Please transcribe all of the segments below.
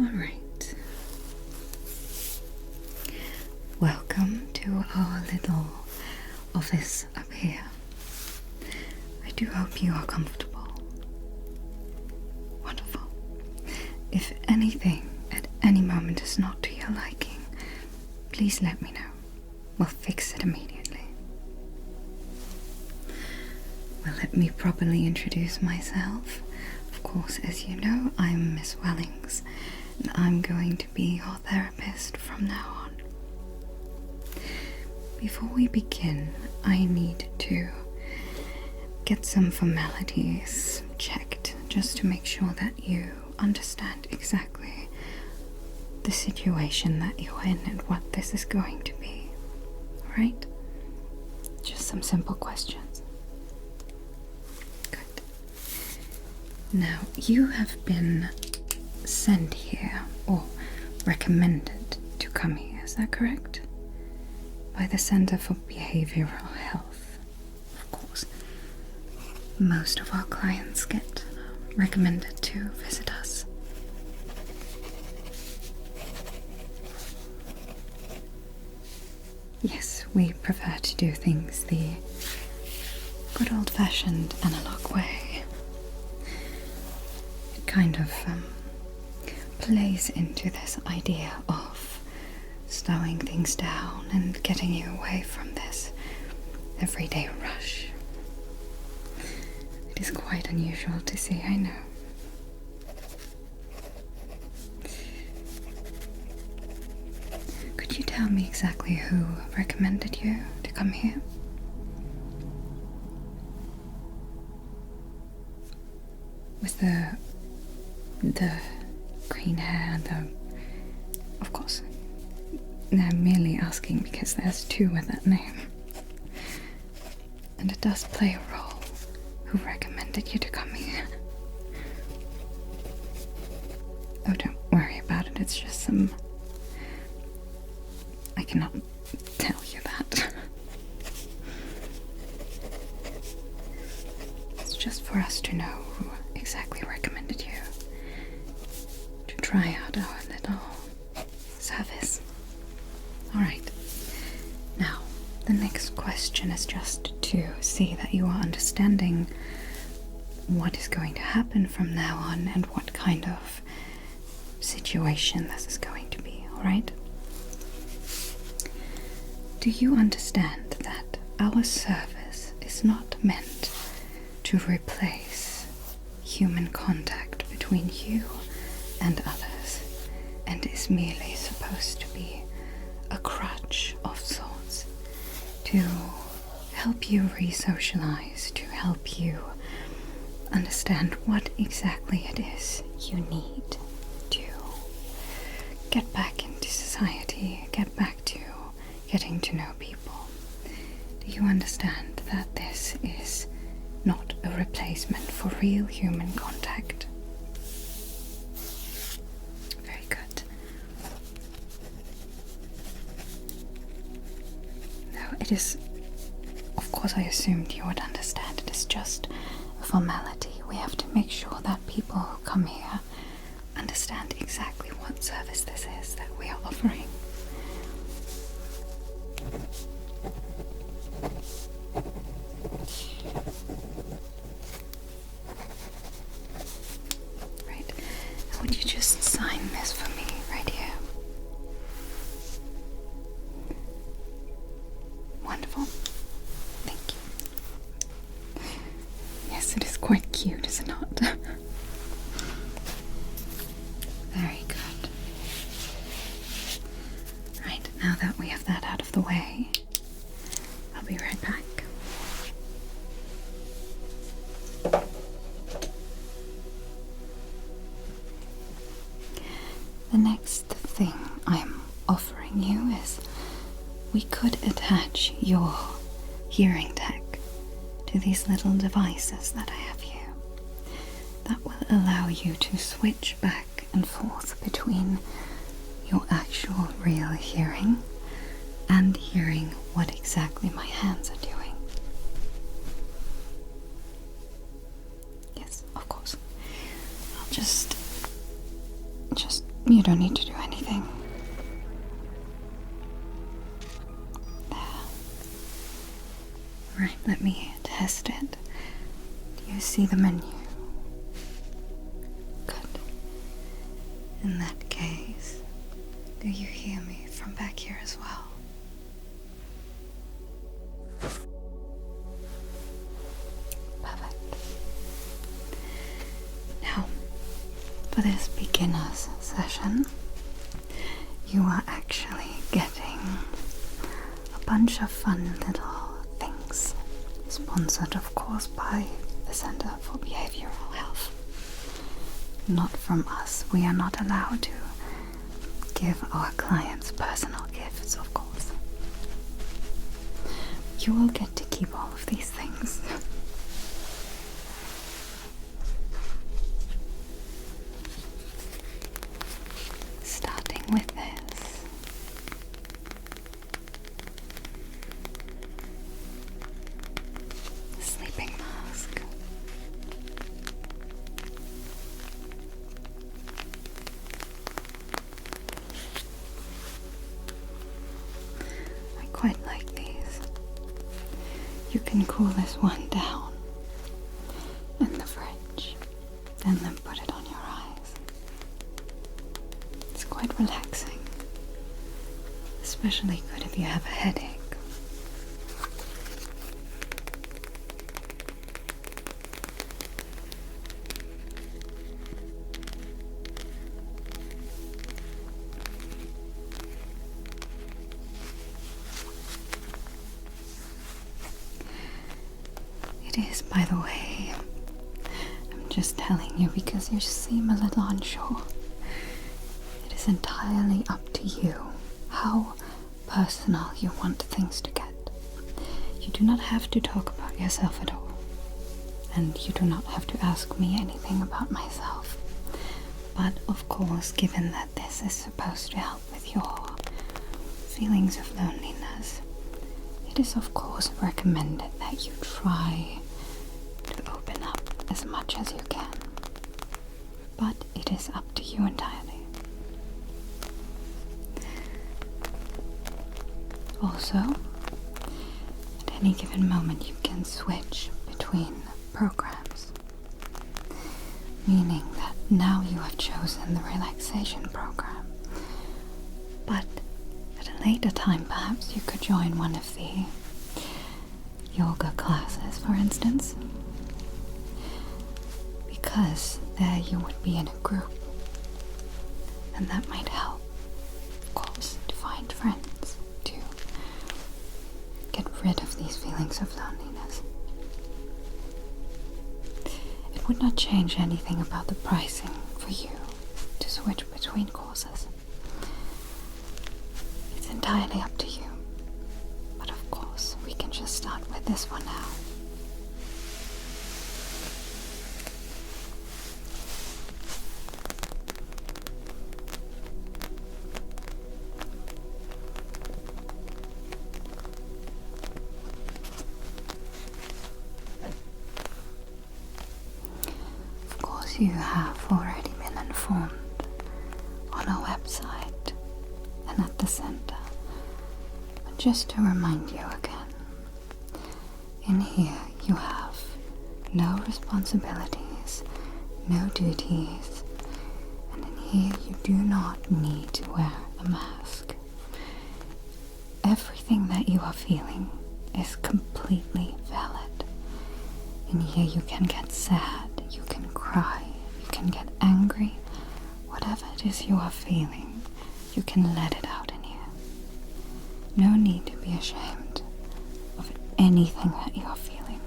Alright. Welcome to our little office up here. I do hope you are comfortable. Wonderful. If anything at any moment is not to your liking, please let me know. We'll fix it immediately. Well, let me properly introduce myself. Of course, as you know, I'm Miss Wellings, and I'm going to be your therapist from now on. Before we begin, I need to get some formalities checked, just to make sure that you understand exactly the situation that you're in and what this is going to be. Alright? Just some simple questions. Good. Now, you have been sent here, or recommended to come here, is that correct? By the Center for Behavioral Health. Of course, most of our clients get recommended to visit us. Yes, we prefer to do things the good old-fashioned analog way. It kind of plays into this idea of slowing things down and getting you away from this everyday rush. It is quite unusual to see, I know. Could you tell me exactly who recommended you to come here? With the green hair and of course, I'm merely asking because there's two with that name. And it does play a role. Who recommended you to come here? Oh, don't worry about it, it's just I cannot tell you that. It's just for us to know who exactly recommended you to try out our little service. Alright. Now, the next question is just to see that you are understanding what is going to happen from now on and what kind of situation this is going to be, alright? Do you understand that our service is not meant to replace human contact between you and others, and is merely supposed to be a crutch of sorts to help you re-socialize, to help you understand what exactly it is you need to get back into society, get back to getting to know people. Do you understand that this is not a replacement for real human contact? Very good. No, it is, of course I assumed you would understand, it is just a formality. We have to make sure that people who come here understand exactly what service this is that we are offering. Right. Now would you just sign this for me right here? Wonderful. Thank you. Yes, it is quite cute, is it not? Very good. Right, now that we have that out of the way, I'll be right back. The next thing I'm offering you is we could attach your hearing tech to these little devices that I have here. That will allow you to switch back and forth between your actual real hearing and hearing what exactly my hands are doing. Yes, of course. I'll just You don't need to do anything. There. Right, let me test it. Do you see the menu? Good. In that case, do you hear me from back here as well? Perfect. Now, for this beginner's session, you are actually getting a bunch of fun little things, sponsored of course by the Center for Behavioral Health. Not from us. We are not allowed to give our clients personal gifts, of course. You will get to keep all of these things. Starting with this. Sleeping mask. I quite like these. You can cool this one down in the fridge and then put it on your eyes. It's quite relaxing, especially good if you have a headache. It is, by the way, I'm just telling you because you seem a little unsure. It is entirely up to you how personal you want things to get. You do not have to talk about yourself at all, and you do not have to ask me anything about myself. But of course, given that this is supposed to help with your feelings of loneliness, it is of course recommended that you try to open up as much as you can. But it is up to you entirely. Also, at any given moment you can switch between programs, meaning that now you have chosen the relaxation program, but at a later time perhaps you could join one of the yoga classes, for instance, because there you would be in a group, and that might help, of course, to find friends, to get rid of these feelings of loneliness. It would not change anything about the pricing for you to switch between courses. It's entirely up to you, but of course we can just start with this one now. You have already been informed on our website and at the center, but just to remind you again, in here you have no responsibilities, no duties, and in here you do not need to wear a mask. Everything that you are feeling is completely valid. In here you can get sad, you can cry, you can get angry, whatever it is you are feeling, you can let it out in here. No need to be ashamed of anything that you are feeling.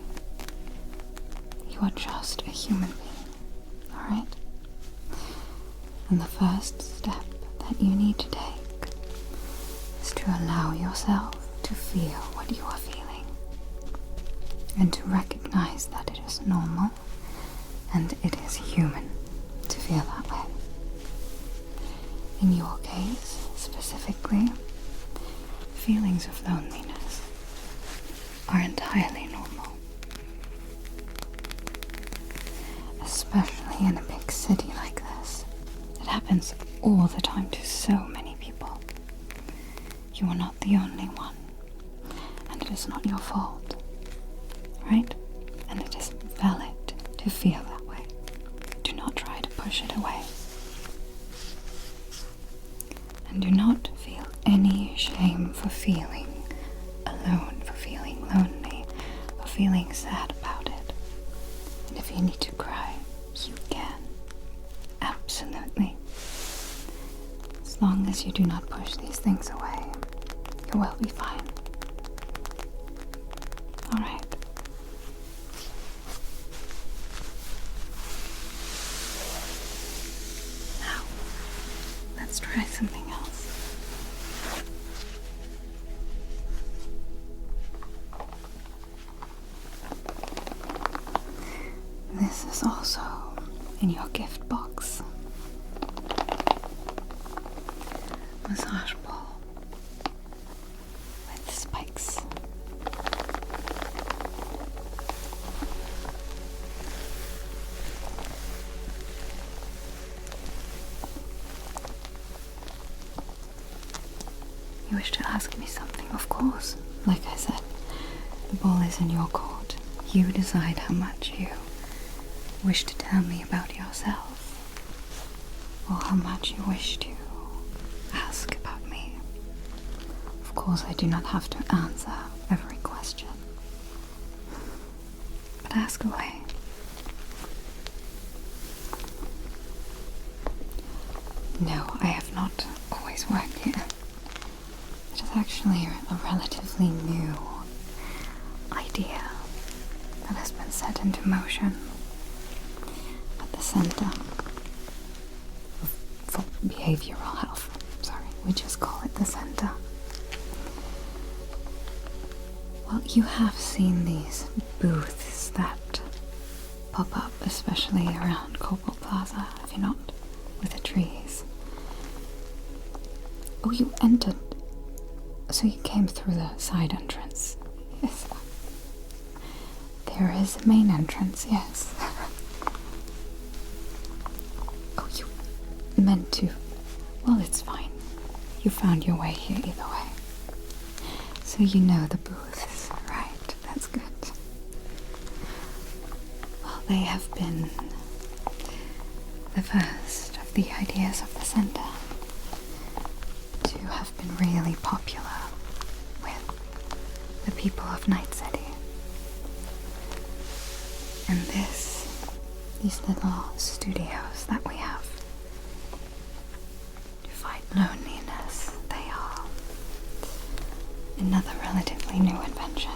You are just a human being, alright? And the first step that you need to take is to allow yourself to feel what you are feeling, and to recognize that it is normal and it is human to feel that way. In your case, specifically, feelings of loneliness are entirely normal, especially in a big city like this. It happens all the time to so many people. You are not the only one, and it is not your fault, right? And it is valid to feel that way. Do not try to push it away. And do not feel any shame for feeling alone, for feeling lonely, for feeling sad about it. And if you need to cry, you can. Absolutely. As long as you do not push these things away, you will be fine. Alright. Now, let's try something else. This is also in your gift box. Massage ball with spikes. You wish to ask me something, of course. Like I said, the ball is in your court. You decide how much you wish to tell me about yourself, or how much you wish to ask about me. Of course, I do not have to answer every question, but ask away. No, I have not always worked here. It is actually a relatively new idea that has been set into motion at the Center for Behavioral Health. Sorry, we just call it the Center. Well, you have seen these booths that pop up, especially around Cobalt Plaza, have you not? With the trees. Oh, you entered. So you came through the side entrance. Yes. There is a main entrance, yes. Oh, you meant to. Well, it's fine. You found your way here either way. So you know the booths, right? That's good. Well, they have been the first of the ideas of the Center to have been really popular with the people of Night City. And these little studios that we have to fight loneliness, they are another relatively new invention.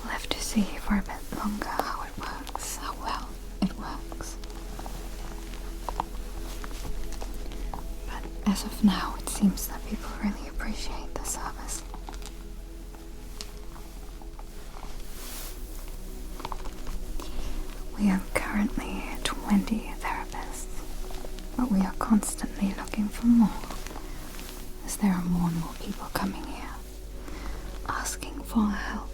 We'll have to see for a bit longer how it works, how well it works. But as of now, it seems that people really appreciate the service. We have currently 20 therapists, but we are constantly looking for more, as there are more and more people coming here, asking for our help.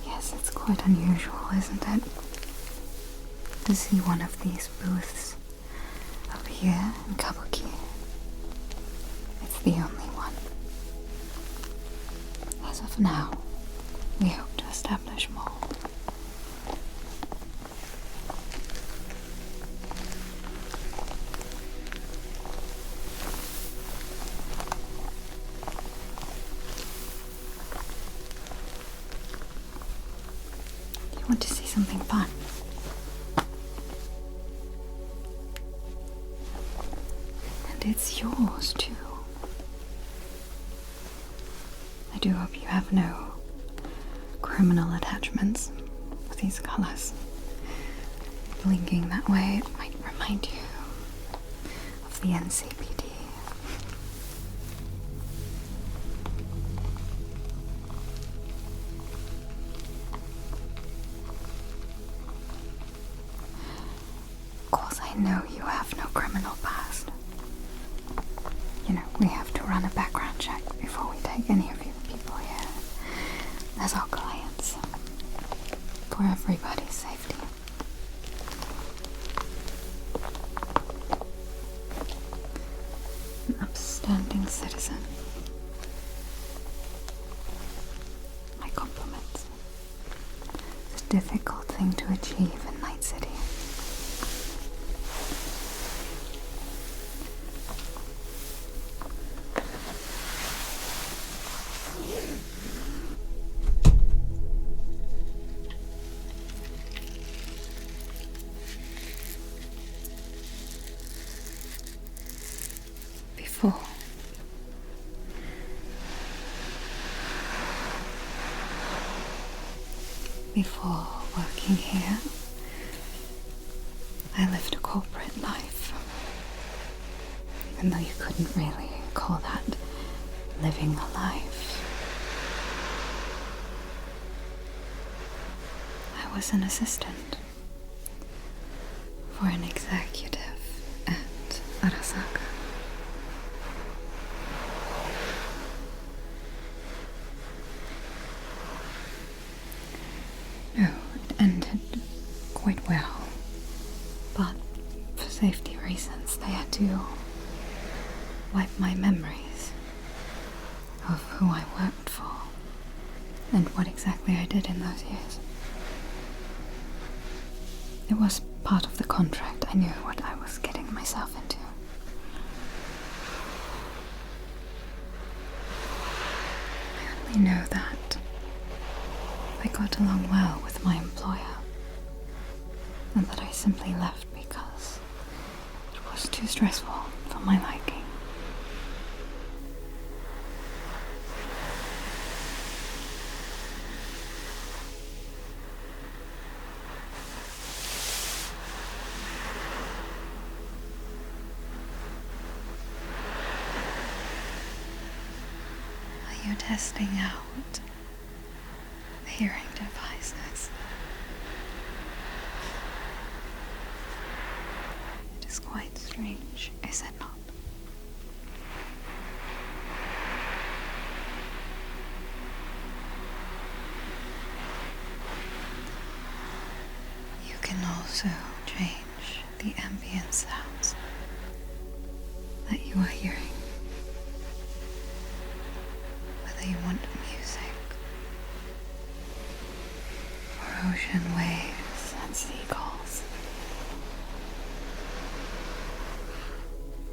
Yes, it's quite unusual, isn't it? To see one of these booths over here in Kabuki. It's the only one. As of now, we hope to establish more. You want to see something fun? It's yours too. I do hope you have no criminal attachments with these colors. Blinking that way, it might remind you of the NCPD. Of course, I I know you have no criminal past. You know, we have to run a background check before we take any of you people here as our clients. For everybody's safety. An upstanding citizen. My compliments. It's a difficult thing to achieve in Night City. Before working here, I lived a corporate life. Even though you couldn't really call that living a life. I was an assistant for an executive at Arasaka. No, it ended quite well, but for safety reasons they had to wipe my memories of who I worked for and what exactly I did in those years. It was part of the contract. I knew what I was getting myself into. I only know that I got along well with my employer, and that I simply left because it was too stressful for my liking. Are you testing out the hearing devices? It is quite strange, is it not? You can also change the ambient sounds that you are hearing. Whether you want music, or ocean waves and seagulls,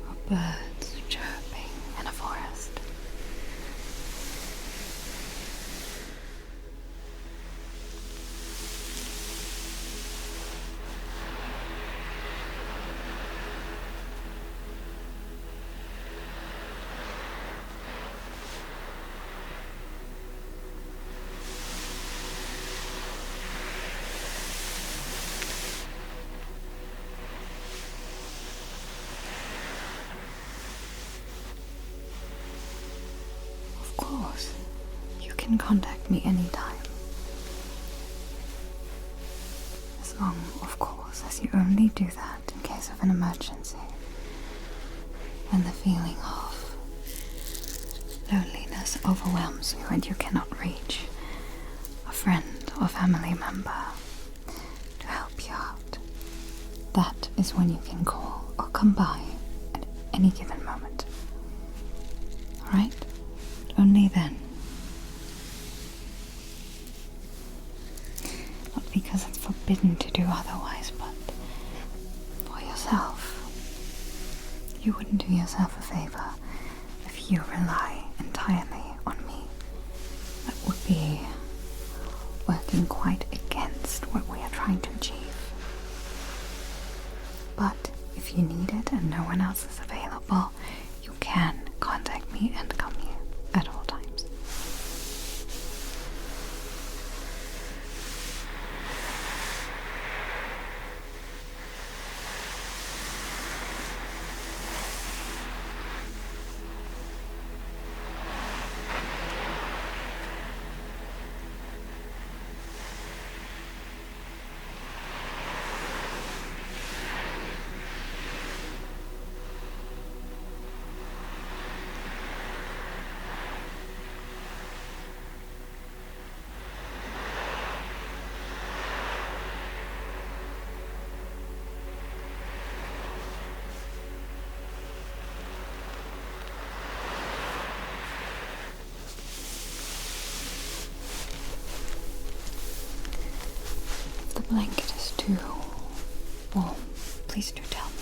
or birds chirping in a forest. Of course, you can contact me anytime. As long, of course, as you only do that in case of an emergency. When the feeling of loneliness overwhelms you and you cannot reach a friend or family member to help you out. That is when you can call or come by at any given moment. Alright? Only then. Not because it's forbidden to do otherwise, but for yourself. You wouldn't do yourself a favor if you rely entirely on me. That would be working quite against what we are trying to achieve. But if you need it and no one else is available, you can contact me and come here at all times. blanket is too warm, please do tell me.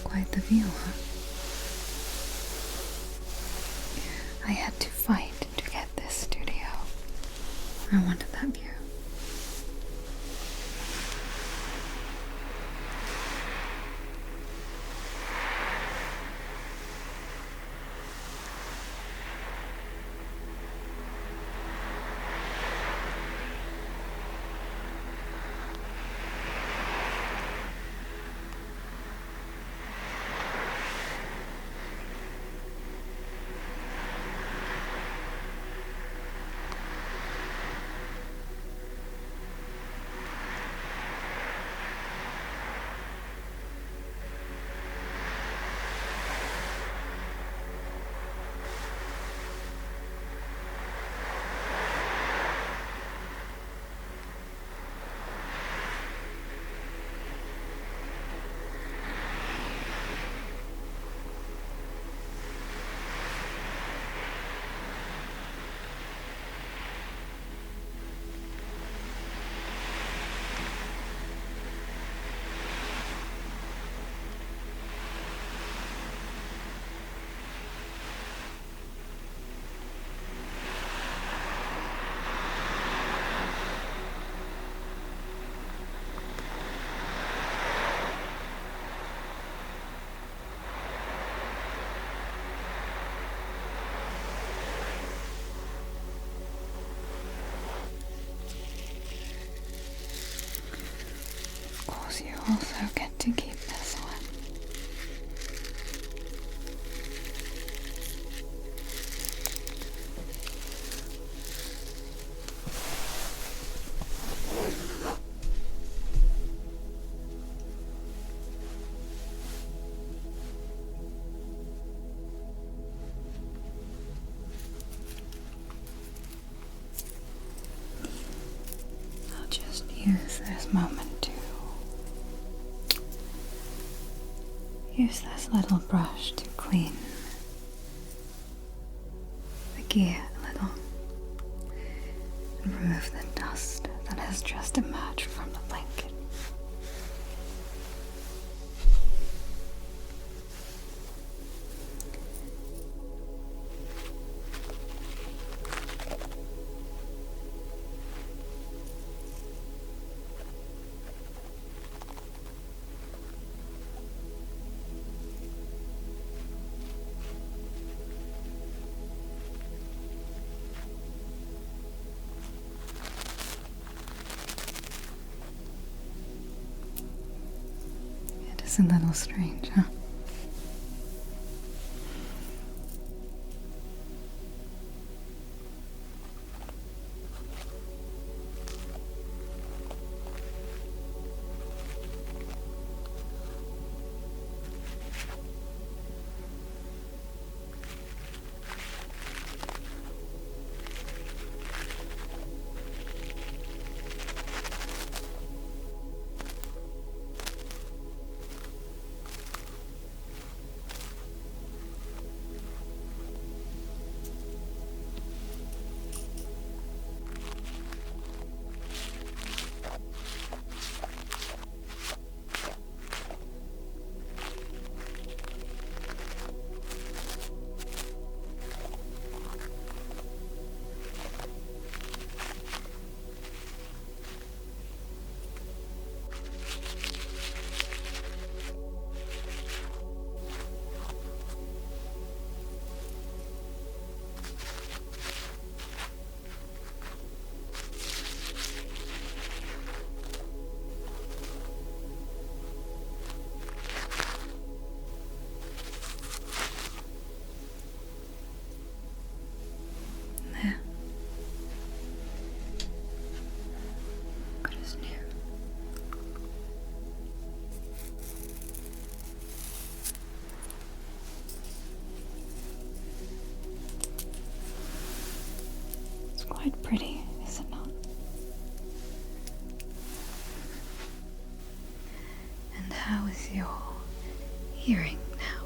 Quite the view, huh? I had to fight to get this studio. I wanted that view. You also get to keep this one. I'll just use this moment to use this little brush to clean the gear a little and remove the dust that has just emerged from the blanket. It's a little strange, huh? quite pretty, is it not? And how is your hearing now?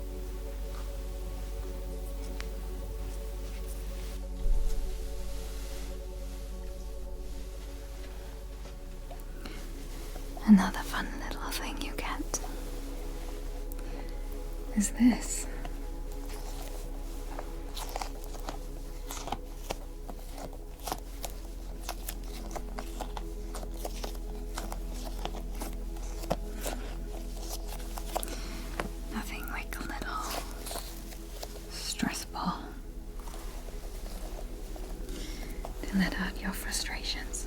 Another fun little thing you get is this. Nothing like a little stress ball to let out your frustrations.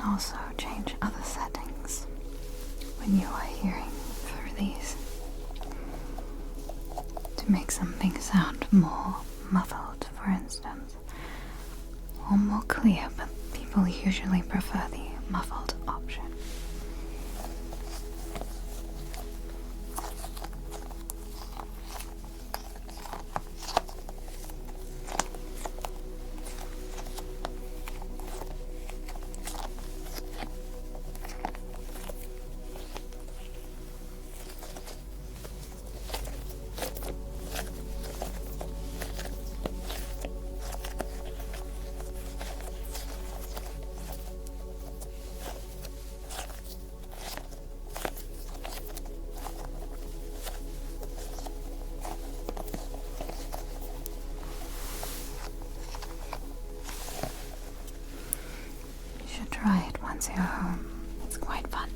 Also change other settings when you are hearing through these to make something sound more muffled, for instance, or more clear, but people usually prefer the muffled option. Try it once you're home. It's quite fun.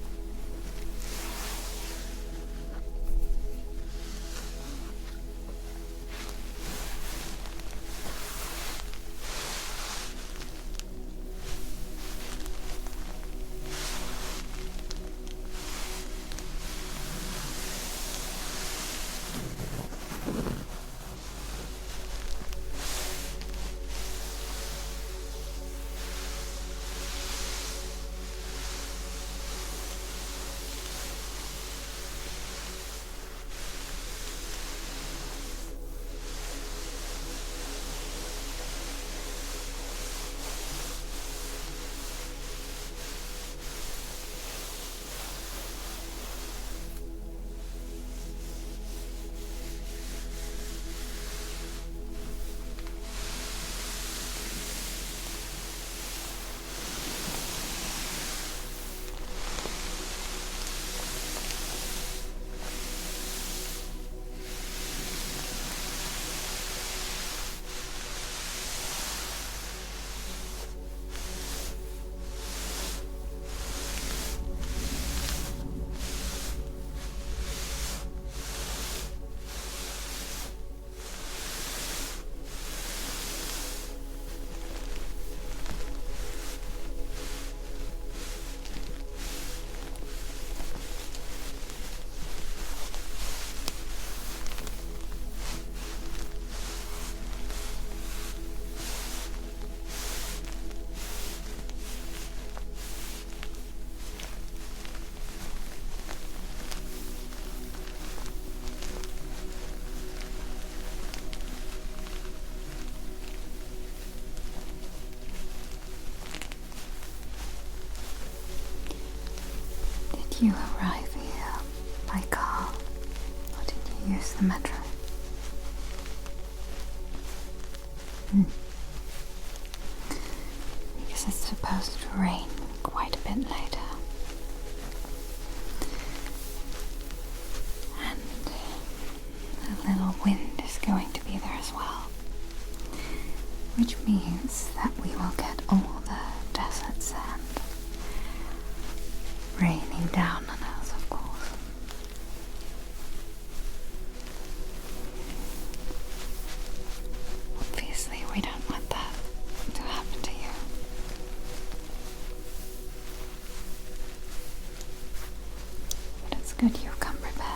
Did you arrive here by car, or did you use the metro? Because it's supposed to rain quite a bit later. And a little wind is going to be there as well. Which means that we will get all the desert sand raining down on us, of course. Obviously, we don't want that to happen to you. good you've come prepared.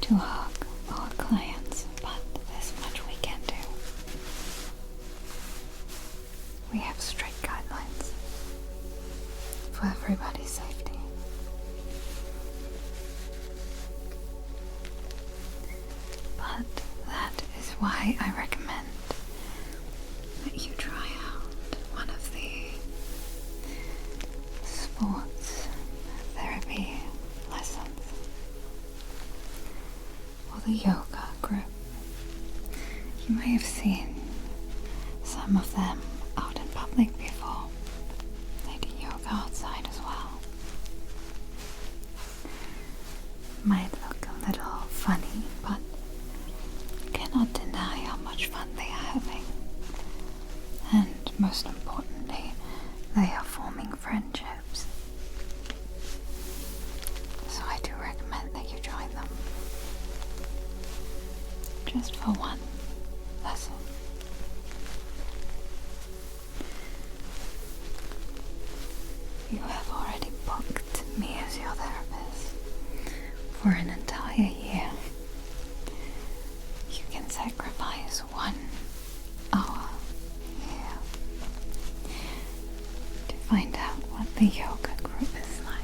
To hug our clients, but there's much we can do. We have strict guidelines for everybody's safety. But that is why I recommend that you try out one of the sports therapy lessons. The yoga group. You may have seen some of them out in public before. They do yoga outside as well. Might look a little funny, but you cannot deny how much fun they are having. And most importantly, they are forming friendships. So I do recommend that you join them. Just for one lesson. You have already booked me as your therapist for an entire year. You can sacrifice 1 hour here to find out what the yoga group is like.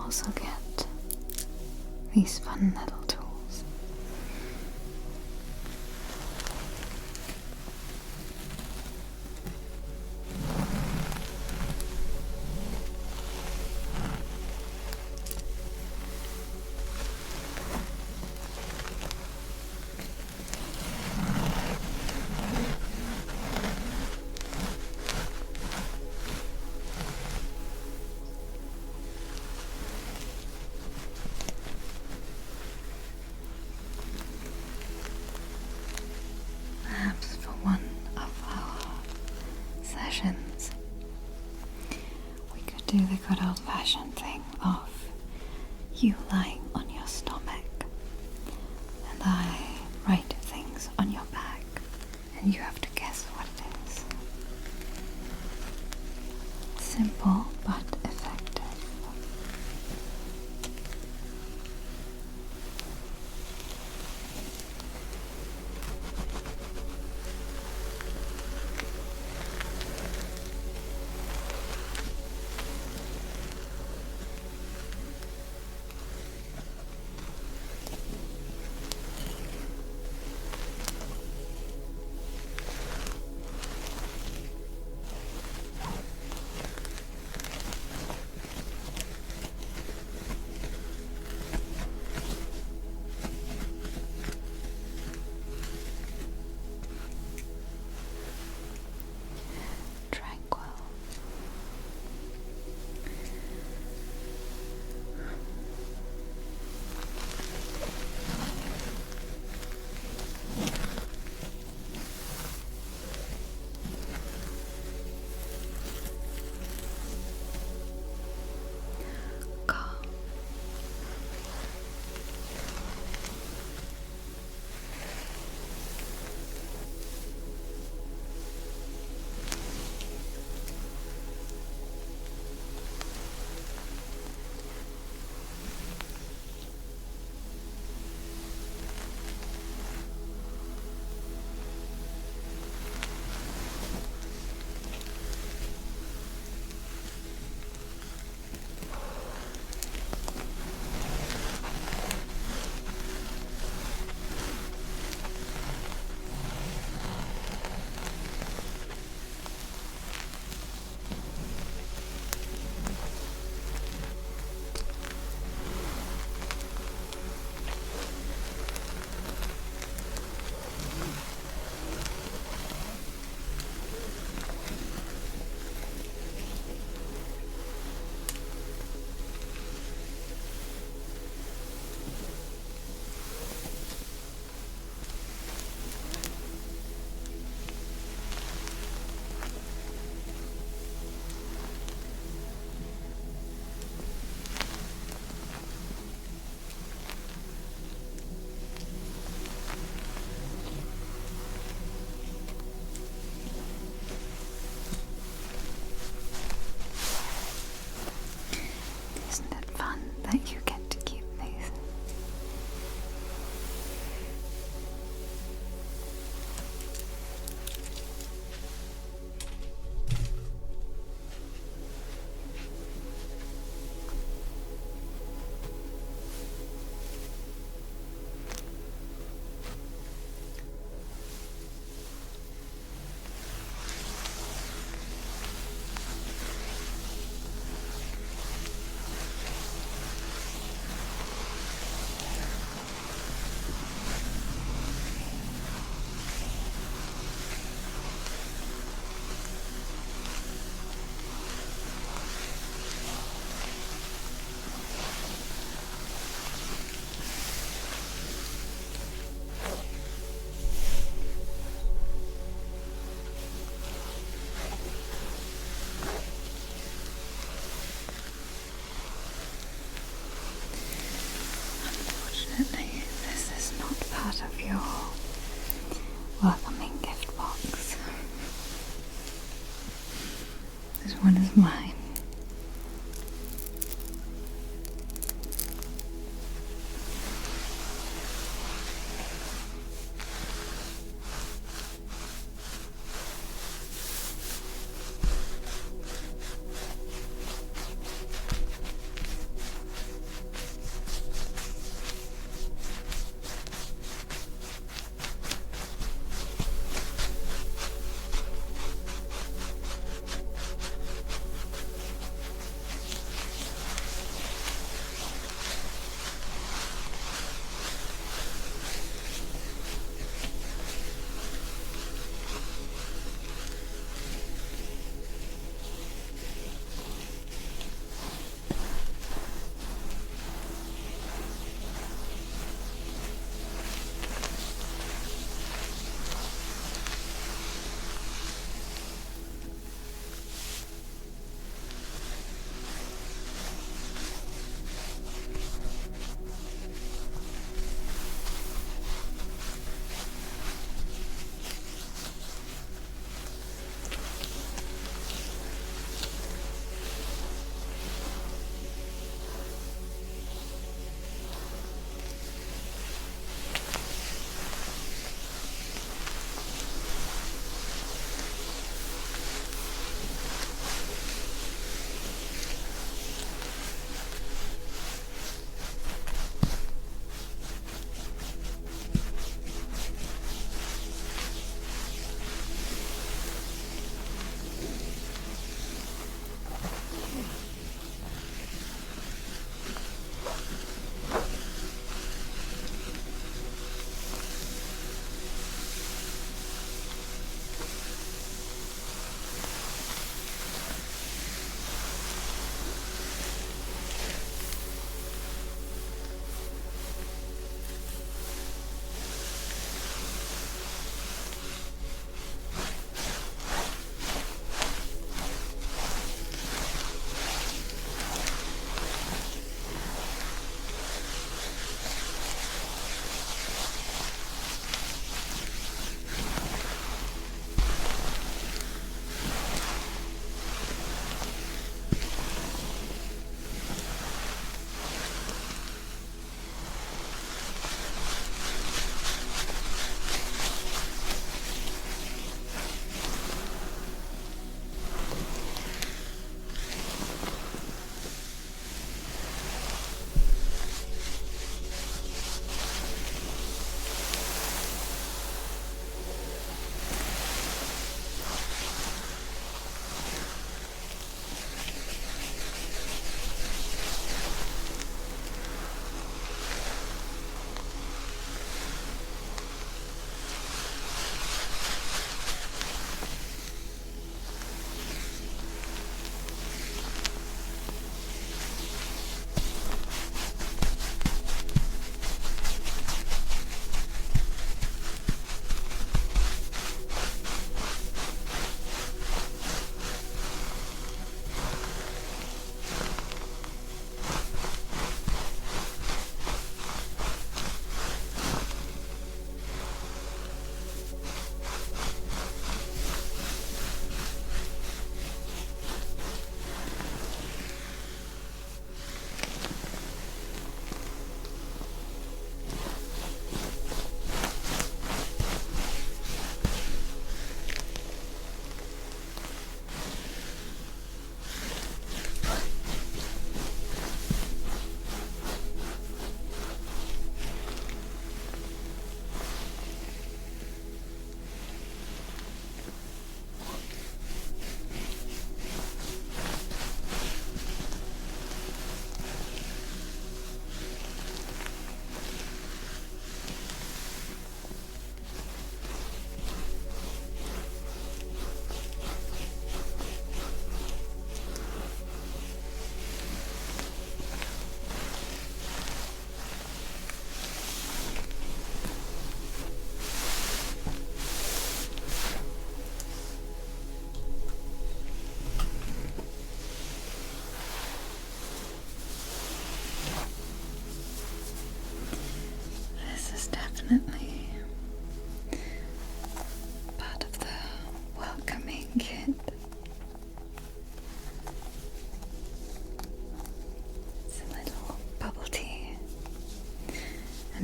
also get these fun little tools. Perhaps for one of our sessions, we could do the good old-fashioned thing of you lying on your stomach and I write things on your back and you have to guess what it is. Simple but effective. Tranquil. Calm. Isn't it fun that you get to keep these? Unfortunately, this is not part of your welcoming gift box. This one is mine.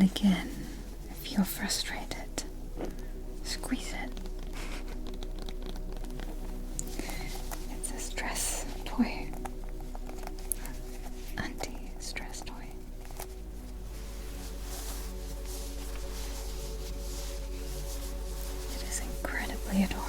And again, if you're frustrated, squeeze it. It's a stress toy. Anti-stress toy. It is incredibly adorable.